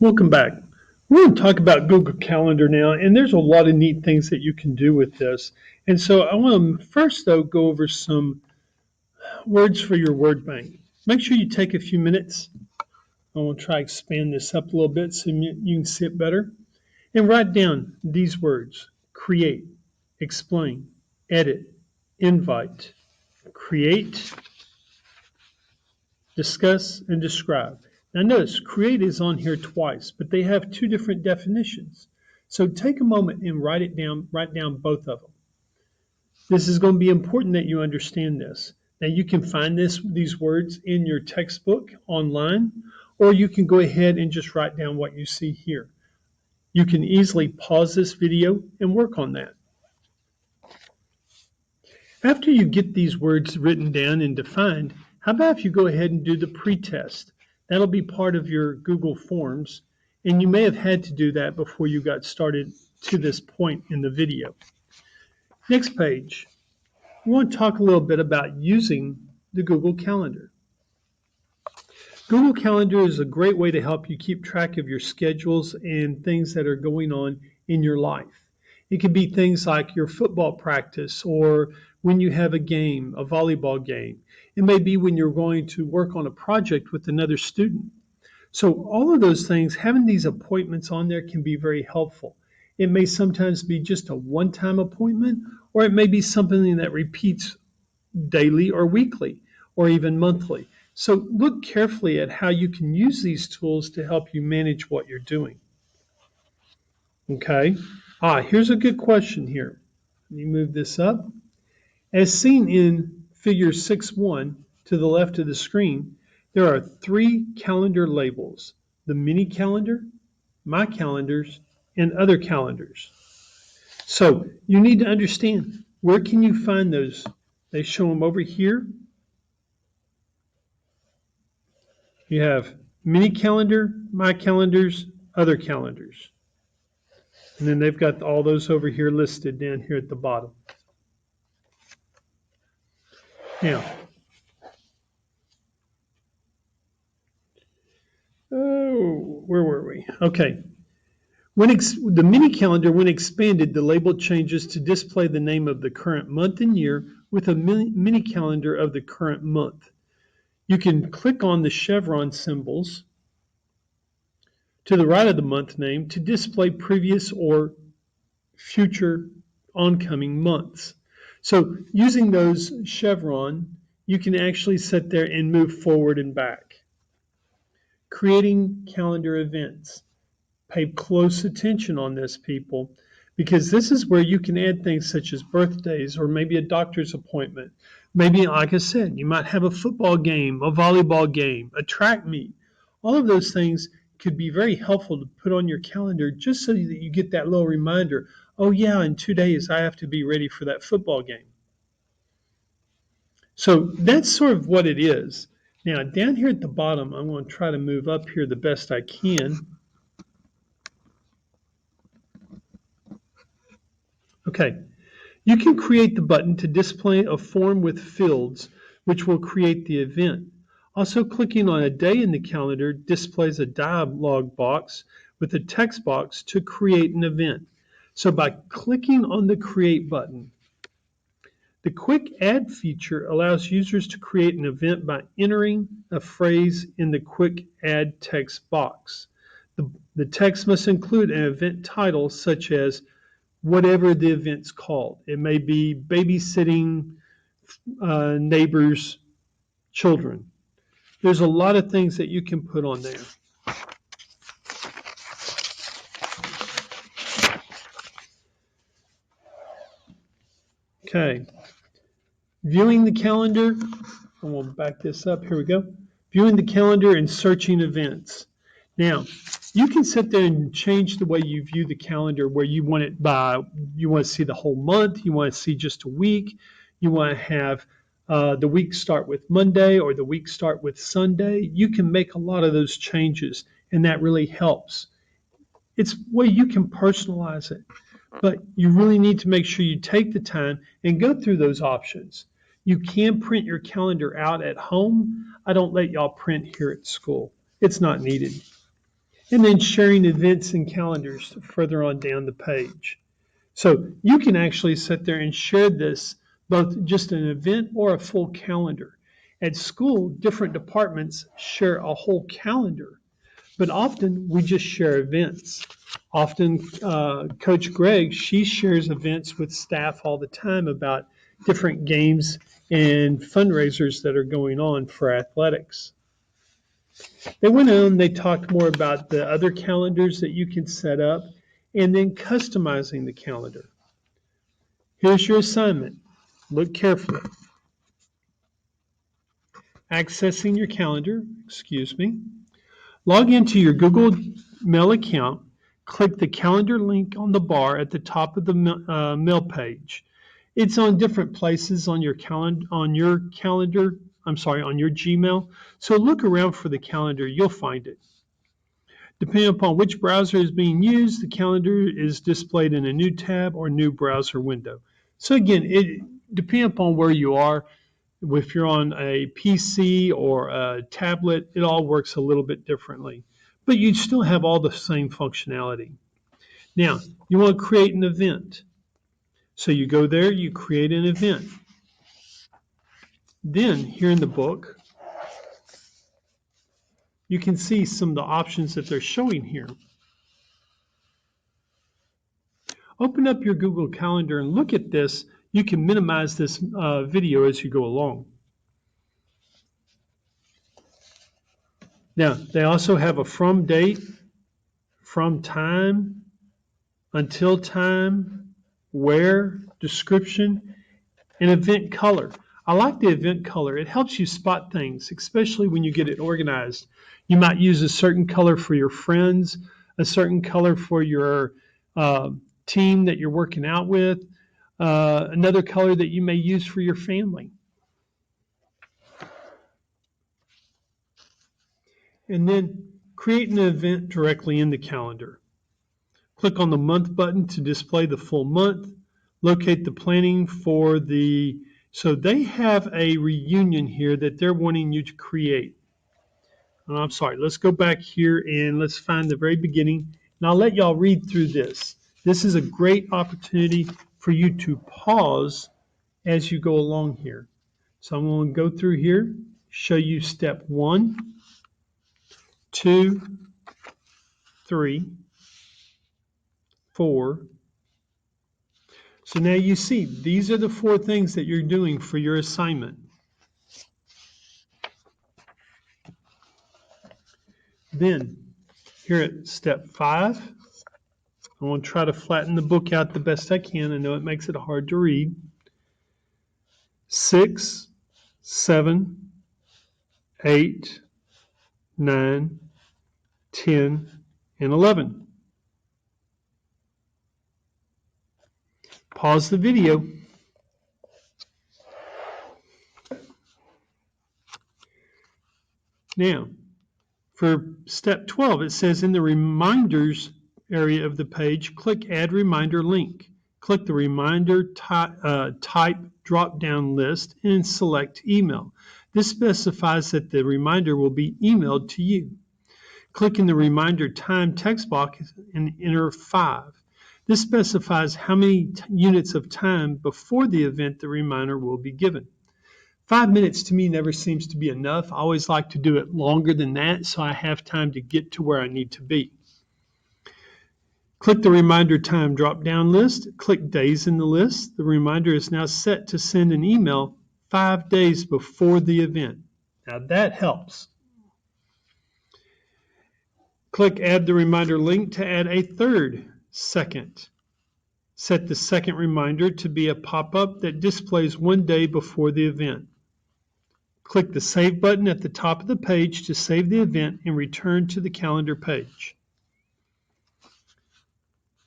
Welcome back. We're going to talk about Google Calendar now, and there's a lot of neat things that you can do with this. And so I want to first, though, go over some words for your word bank. Make sure you take a few minutes. I want to try to expand this up a little bit so you can see it better. And write down these words: create, explain, edit, invite, create, discuss, and describe. Now notice create is on here twice, but they have two different definitions. So take a moment and write down both of them. This is going to be important that you understand this. Now you can find these words in your textbook online, or you can go ahead and just write down what you see here. You can easily pause this video and work on that. After you get these words written down and defined, how about if you go ahead and do the pretest? That'll be part of your Google Forms, and you may have had to do that before you got started to this point in the video. Next page, we want to talk a little bit about using the Google Calendar. Google Calendar is a great way to help you keep track of your schedules and things that are going on in your life. It can be things like your football practice or when you have a game, a volleyball game. It may be when you're going to work on a project with another student. So all of those things, having these appointments on there can be very helpful. It may sometimes be just a one-time appointment, or it may be something that repeats daily or weekly or even monthly. So look carefully at how you can use these tools to help you manage what you're doing. Okay. Here's a good question here. Let me move this up. As seen in figure 6.1 to the left of the screen, there are three calendar labels: the mini calendar, my calendars, and other calendars. So you need to understand, where can you find those? They show them over here. You have mini calendar, my calendars, other calendars. And then they've got all those over here listed down here at the bottom. Now, where were we? Okay. The mini calendar, when expanded, the label changes to display the name of the current month and year with a mini calendar of the current month. You can click on the chevron symbols to the right of the month name to display previous or future oncoming months. So using those chevron, you can actually sit there and move forward and back. Creating calendar events. Pay close attention on this, people, because this is where you can add things such as birthdays or maybe a doctor's appointment. Maybe, like I said, you might have a football game, a volleyball game, a track meet. All of those things could be very helpful to put on your calendar just so that you get that little reminder. Oh, yeah, in 2 days I have to be ready for that football game. So that's sort of what it is. Now, down here at the bottom, I'm going to try to move up here the best I can. Okay, you can create the button to display a form with fields, which will create the event. Also, clicking on a day in the calendar displays a dialog box with a text box to create an event. So by clicking on the Create button, the Quick Add feature allows users to create an event by entering a phrase in the Quick Add text box. The text must include an event title such as whatever the event's called. It may be babysitting neighbors' children. There's a lot of things that you can put on there. Okay. Viewing the calendar. I'm going to back this up. Here we go. Viewing the calendar and searching events. Now, you can sit there and change the way you view the calendar where you want it by, you want to see the whole month, you want to see just a week, you want to have the week start with Monday or the week start with Sunday. You can make a lot of those changes, and that really helps. It's where you can personalize it, but you really need to make sure you take the time and go through those options. You can print your calendar out at home. I don't let y'all print here at school. It's not needed. and then sharing events and calendars further on down the page. So you can actually sit there and share this, both just an event or a full calendar. At school, different departments share a whole calendar, but often we just share events. Often, Coach Greg, she shares events with staff all the time about different games and fundraisers that are going on for athletics. They went on, they talked more about the other calendars that you can set up and then customizing the calendar. Here's your assignment. Look carefully. Accessing your calendar, log into your Google Mail account, click the calendar link on the bar at the top of the mail page. It's on different places on your calendar, on your Gmail. So look around for the calendar, you'll find it. Depending upon which browser is being used, the calendar is displayed in a new tab or new browser window. So again, depending upon where you are, if you're on a PC or a tablet, it all works a little bit differently, but you still have all the same functionality. Now, you want to create an event. So you go there, you create an event. Then here in the book, you can see some of the options that they're showing here. Open up your Google Calendar and look at this. You can minimize this video as you go along. Now, they also have a from date, from time, until time, where, description, and event color. I like the event color. It helps you spot things, especially when you get it organized. You might use a certain color for your friends, a certain color for your team that you're working out with, another color that you may use for your family. And then create an event directly in the calendar. Click on the month button to display the full month. Locate the planning for so they have a reunion here that they're wanting you to create. I'm sorry, let's go back here and let's find the very beginning. And I'll let y'all read through this. This is a great opportunity for you to pause as you go along here. So I'm going to go through here, show you step 1, 2, 3, 4. So now you see, these are the 4 things that you're doing for your assignment. Then, here at step 5, I want to try to flatten the book out the best I can. I know it makes it hard to read. 6, 7, 8, 9, 10, and 11. Pause the video. Now, for step 12, it says in the reminders area of the page, click Add Reminder Link. Click the Reminder Type drop-down list and select Email. This specifies that the reminder will be emailed to you. Click in the Reminder Time text box and enter 5. This specifies how many units of time before the event the reminder will be given. 5 minutes to me never seems to be enough. I always like to do it longer than that so I have time to get to where I need to be. Click the Reminder Time drop-down list. Click Days in the list. The reminder is now set to send an email 5 days before the event. Now that helps. Click Add the Reminder Link to add a 3rd second. Set the second reminder to be a pop-up that displays 1 day before the event. Click the Save button at the top of the page to save the event and return to the calendar page.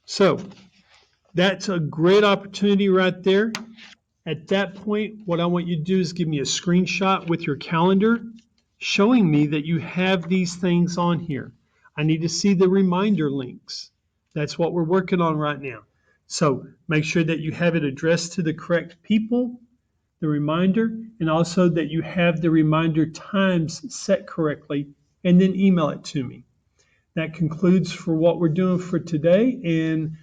So that's a great opportunity right there. At that point, what I want you to do is give me a screenshot with your calendar showing me that you have these things on here. I need to see the reminder links. That's what we're working on right now. So make sure that you have it addressed to the correct people, the reminder, and also that you have the reminder times set correctly, and then email it to me. that concludes for what we're doing for today. And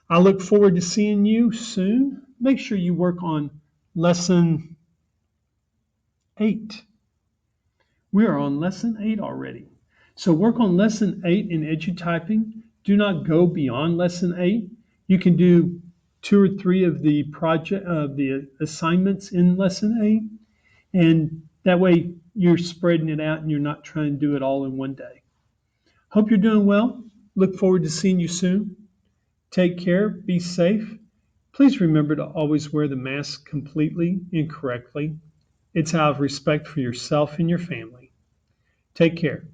I look forward to seeing you soon. Make sure you work on lesson 8. We are on lesson 8 already. So work on lesson 8 in EduTyping. Do not go beyond lesson 8. You can do 2 or 3 of the assignments in lesson 8, and that way you're spreading it out and you're not trying to do it all in one day. Hope you're doing well. Look forward to seeing you soon. Take care. Be safe. Please remember to always wear the mask completely and correctly. It's out of respect for yourself and your family. Take care.